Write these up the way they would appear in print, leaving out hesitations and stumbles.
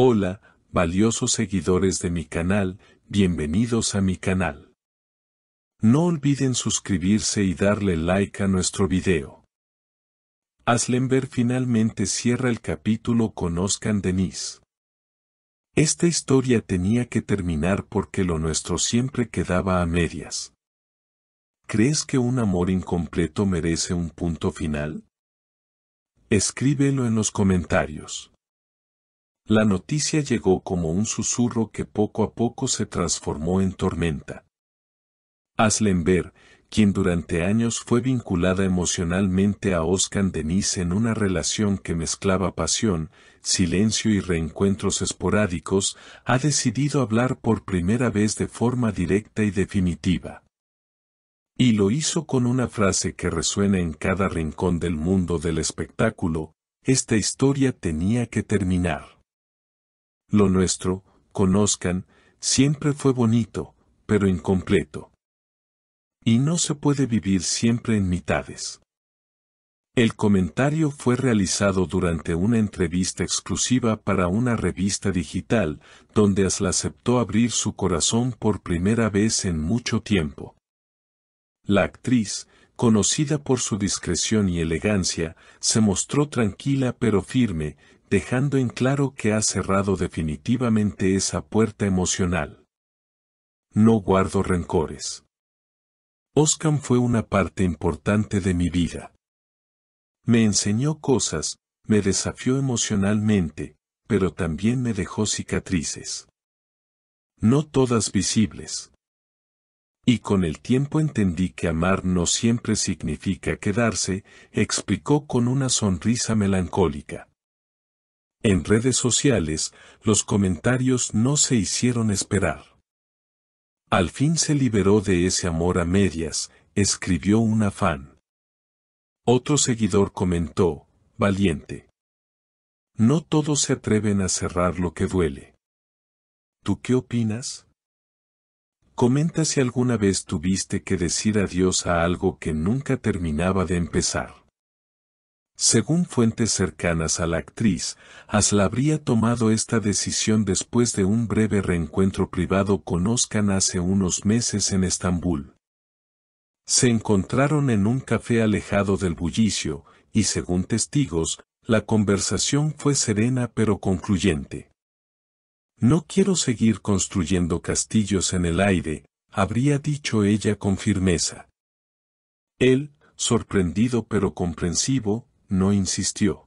Hola, valiosos seguidores de mi canal, bienvenidos a mi canal. No olviden suscribirse y darle like a nuestro video. Aslemberg finalmente cierra el capítulo con Özkan Deniz. Esta historia tenía que terminar porque lo nuestro siempre quedaba a medias. ¿Crees que un amor incompleto merece un punto final? Escríbelo en los comentarios. La noticia llegó como un susurro que poco a poco se transformó en tormenta. Aslemberg, quien durante años fue vinculada emocionalmente a Özkan Deniz en una relación que mezclaba pasión, silencio y reencuentros esporádicos, ha decidido hablar por primera vez de forma directa y definitiva. Y lo hizo con una frase que resuena en cada rincón del mundo del espectáculo: esta historia tenía que terminar. Lo nuestro, con Özkan, siempre fue bonito, pero incompleto. Y no se puede vivir siempre en mitades. El comentario fue realizado durante una entrevista exclusiva para una revista digital, donde Asl aceptó abrir su corazón por primera vez en mucho tiempo. La actriz, conocida por su discreción y elegancia, se mostró tranquila pero firme, dejando en claro que ha cerrado definitivamente esa puerta emocional. No guardo rencores. Özkan fue una parte importante de mi vida. Me enseñó cosas, me desafió emocionalmente, pero también me dejó cicatrices. No todas visibles. Y con el tiempo entendí que amar no siempre significa quedarse, explicó con una sonrisa melancólica. En redes sociales, los comentarios no se hicieron esperar. Al fin se liberó de ese amor a medias, escribió una fan. Otro seguidor comentó: valiente. No todos se atreven a cerrar lo que duele. ¿Tú qué opinas? Comenta si alguna vez tuviste que decir adiós a algo que nunca terminaba de empezar. Según fuentes cercanas a la actriz, Asl habría tomado esta decisión después de un breve reencuentro privado con Özkan hace unos meses en Estambul. Se encontraron en un café alejado del bullicio, y según testigos, la conversación fue serena pero concluyente. No quiero seguir construyendo castillos en el aire, habría dicho ella con firmeza. Él, sorprendido pero comprensivo, no insistió.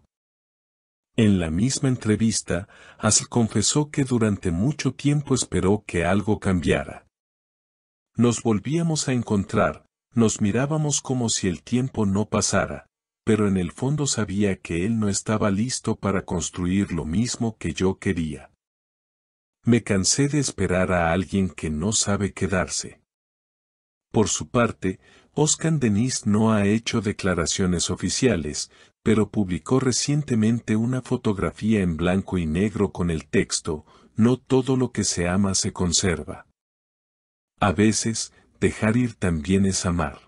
En la misma entrevista, Asl confesó que durante mucho tiempo esperó que algo cambiara. Nos volvíamos a encontrar, nos mirábamos como si el tiempo no pasara, pero en el fondo sabía que él no estaba listo para construir lo mismo que yo quería. Me cansé de esperar a alguien que no sabe quedarse. Por su parte, Özkan Deniz no ha hecho declaraciones oficiales, pero publicó recientemente una fotografía en blanco y negro con el texto: no todo lo que se ama se conserva. A veces, dejar ir también es amar.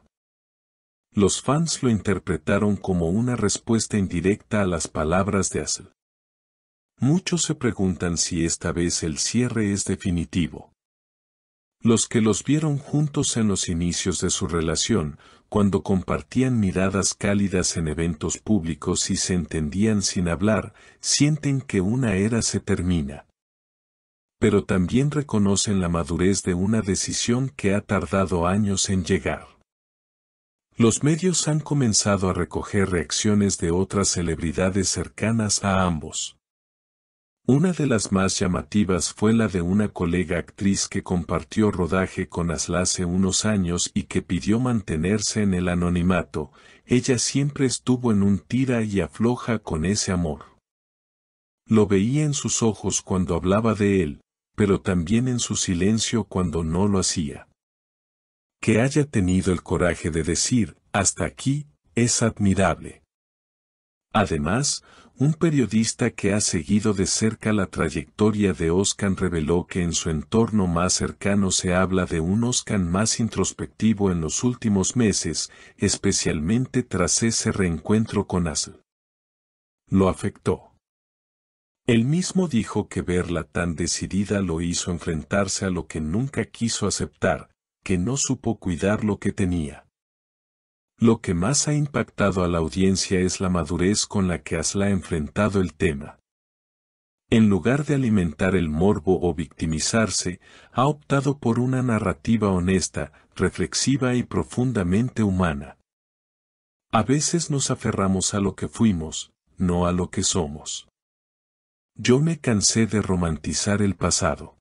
Los fans lo interpretaron como una respuesta indirecta a las palabras de Asl. Muchos se preguntan si esta vez el cierre es definitivo. Los que los vieron juntos en los inicios de su relación, cuando compartían miradas cálidas en eventos públicos y se entendían sin hablar, sienten que una era se termina. Pero también reconocen la madurez de una decisión que ha tardado años en llegar. Los medios han comenzado a recoger reacciones de otras celebridades cercanas a ambos. Una de las más llamativas fue la de una colega actriz que compartió rodaje con Asl hace unos años y que pidió mantenerse en el anonimato. Ella siempre estuvo en un tira y afloja con ese amor. Lo veía en sus ojos cuando hablaba de él, pero también en su silencio cuando no lo hacía. Que haya tenido el coraje de decir: hasta aquí, es admirable. Además, un periodista que ha seguido de cerca la trayectoria de Özkan reveló que en su entorno más cercano se habla de un Özkan más introspectivo en los últimos meses, especialmente tras ese reencuentro con Asl. Lo afectó. Él mismo dijo que verla tan decidida lo hizo enfrentarse a lo que nunca quiso aceptar, que no supo cuidar lo que tenía. Lo que más ha impactado a la audiencia es la madurez con la que Asla ha enfrentado el tema. En lugar de alimentar el morbo o victimizarse, ha optado por una narrativa honesta, reflexiva y profundamente humana. A veces nos aferramos a lo que fuimos, no a lo que somos. Yo me cansé de romantizar el pasado.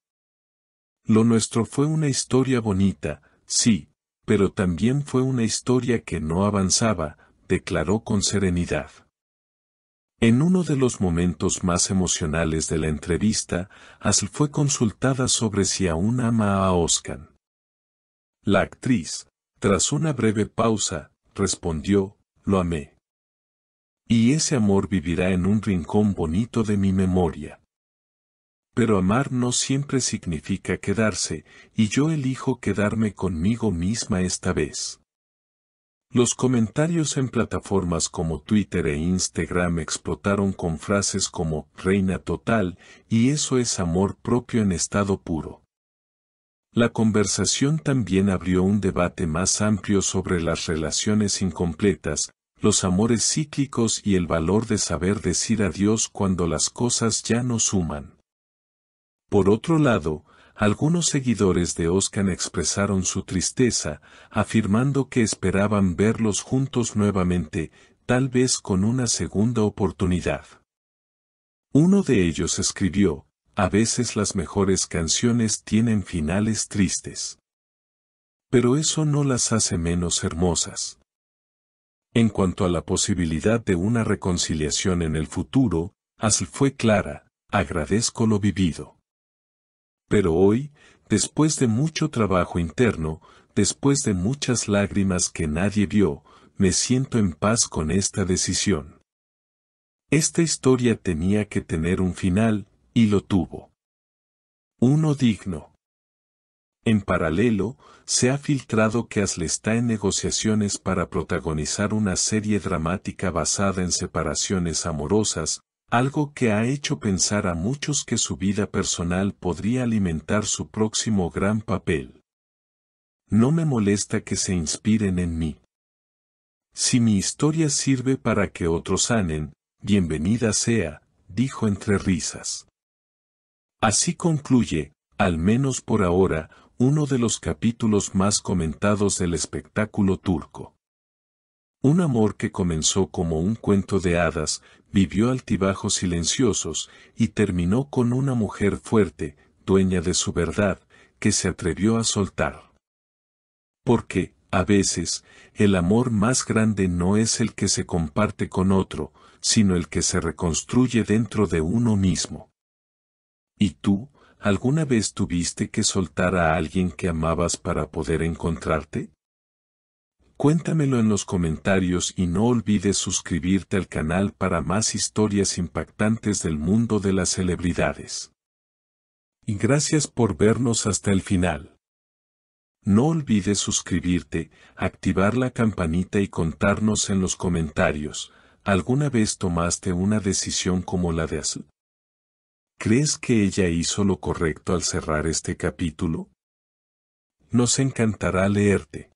Lo nuestro fue una historia bonita, sí, pero también fue una historia que no avanzaba, declaró con serenidad. En uno de los momentos más emocionales de la entrevista, Asl fue consultada sobre si aún ama a Özkan. La actriz, tras una breve pausa, respondió, lo amé. Y ese amor vivirá en un rincón bonito de mi memoria. Pero amar no siempre significa quedarse, y yo elijo quedarme conmigo misma esta vez. Los comentarios en plataformas como Twitter e Instagram explotaron con frases como «reina total» y «eso es amor propio en estado puro». La conversación también abrió un debate más amplio sobre las relaciones incompletas, los amores cíclicos y el valor de saber decir adiós cuando las cosas ya no suman. Por otro lado, algunos seguidores de Özkan expresaron su tristeza, afirmando que esperaban verlos juntos nuevamente, tal vez con una segunda oportunidad. Uno de ellos escribió, a veces las mejores canciones tienen finales tristes. Pero eso no las hace menos hermosas. En cuanto a la posibilidad de una reconciliación en el futuro, Asl fue clara, agradezco lo vivido. Pero hoy, después de mucho trabajo interno, después de muchas lágrimas que nadie vio, me siento en paz con esta decisión. Esta historia tenía que tener un final, y lo tuvo. Uno digno. En paralelo, se ha filtrado que Asl está en negociaciones para protagonizar una serie dramática basada en separaciones amorosas, algo que ha hecho pensar a muchos que su vida personal podría alimentar su próximo gran papel. No me molesta que se inspiren en mí. Si mi historia sirve para que otros sanen, bienvenida sea, dijo entre risas. Así concluye, al menos por ahora, uno de los capítulos más comentados del espectáculo turco. Un amor que comenzó como un cuento de hadas, vivió altibajos silenciosos, y terminó con una mujer fuerte, dueña de su verdad, que se atrevió a soltar. Porque, a veces, el amor más grande no es el que se comparte con otro, sino el que se reconstruye dentro de uno mismo. ¿Y tú, alguna vez tuviste que soltar a alguien que amabas para poder encontrarte? Cuéntamelo en los comentarios y no olvides suscribirte al canal para más historias impactantes del mundo de las celebridades. Y gracias por vernos hasta el final. No olvides suscribirte, activar la campanita y contarnos en los comentarios, ¿alguna vez tomaste una decisión como la de Asl? ¿Crees que ella hizo lo correcto al cerrar este capítulo? Nos encantará leerte.